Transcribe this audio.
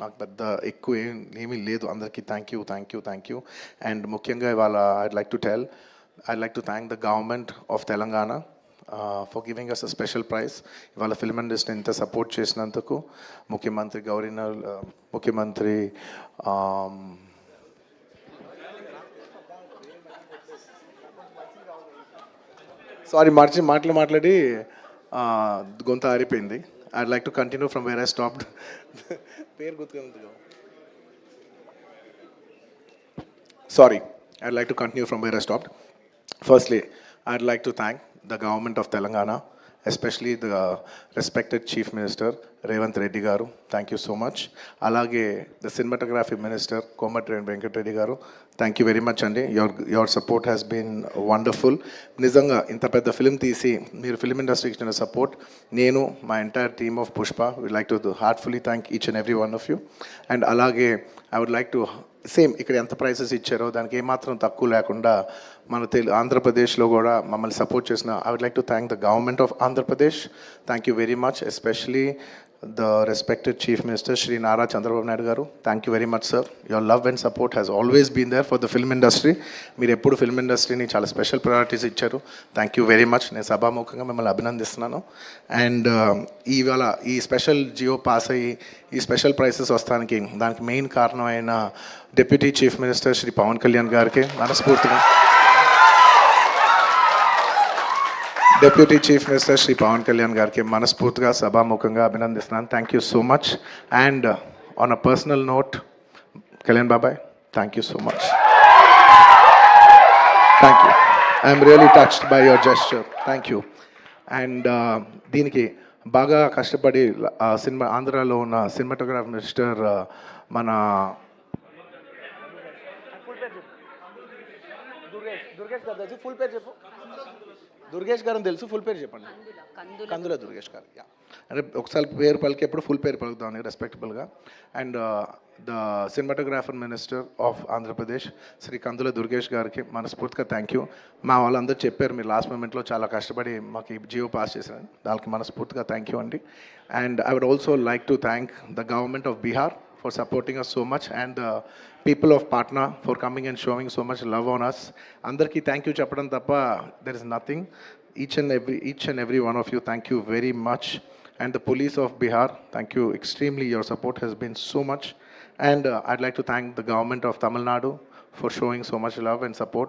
నాకు పెద్ద ఎక్కువ ఏమీ లేదు. అందరికీ థ్యాంక్ యూ. అండ్ ముఖ్యంగా ఇవాళ I'd like to thank the government of Telangana for giving us a special prize. ఇవాళ ఫిల్మ్ ఇండస్ట్రీని ఇంత సపోర్ట్ చేసినందుకు ముఖ్యమంత్రి ముఖ్యమంత్రి సారీ మాట్లాడి గొంత ఆరిపోయింది. I'd like to continue from where I stopped. Sorry, I'd like to continue from where I stopped. Firstly, I'd like to thank the government of Telangana, especially the respected Chief Minister Revanth Reddy Garu. Thank you so much. Alage the cinematography minister Komatri Venkat Reddy Garu. Thank you very much andi. Your support has been wonderful. Nizanga inta pedda film teesi meer film industry ki ichina support nenu my entire team of Pushpa would like to heartfully thank each and every one of you. And alage I would like to same ఇక్కడ ఎంత prices ఇచ్చారో దానికి ఏమాత్రం తక్కువ లేకుండా మన ఆంధ్రప్రదేశ్లో కూడా మమ్మల్ని సపోర్ట్ చేసిన I would like to thank the government of Andhra Pradesh. Thank you very much, especially the respected chief minister Shri Nara Chandrababu Naidu garu. Thank you very much sir. Your love and support has always been there for the film industry. మీరు ఎప్పుడు film ఇండస్ట్రీని చాలా special priorities ఇచ్చారు. Thank you very much. నేను సభాముఖంగా మిమ్మల్ని అభినందిస్తున్నాను. And ఇవాళ ఈ స్పెషల్ జియో పాస్ అయ్యి ఈ స్పెషల్ ప్రైసెస్ వస్తానికి దానికి మెయిన్ కారణమైన deputy chief minister Shri Pawan Kalyan గారికి మనస్ఫూర్తిగా deputy chief minister Shri Pawan Kalyan గారికి మనస్ఫూర్తిగా సభాముఖంగా అభినందిస్తున్నాను. Thank you so much. And on a personal note, Kalyan బాబాయ్, thank you so much. Thank you. I'm really touched by your gesture. Thank you. And దీనికి బాగా కష్టపడి ఆంధ్రాలో ఉన్న సినిమాటోగ్రాఫీ మినిస్టర్ మన దుర్గేష్ గారు తెలుసు, ఫుల్ పేరు చెప్పండి. కందుల దుర్గేష్ గారు. అంటే ఒకసారి పేరు పలికేప్పుడు ఫుల్ పేరు పలుకుతామని రెస్పెక్టబుల్గా. And the cinematographer minister of Andhra Pradesh Shri Kandula Durgesh గారికి మనస్ఫూర్తిగా థ్యాంక్ యూ. మా వాళ్ళందరూ చెప్పారు మీరు లాస్ట్ మూమెంట్లో చాలా కష్టపడి మాకు ఈ జియో పాస్ చేశారని, దానికి మనస్ఫూర్తిగా థ్యాంక్ యూ అండి. And I would also like to thank the government of Bihar for supporting us so much, and the people of Patna for coming and showing so much love on us. Andarki thank you cheppadam tappa there is nothing. Each and every one of you, thank you very much. And the police of Bihar, thank you extremely. Your support has been so much. And I'd like to thank the government of Tamil Nadu for showing so much love and support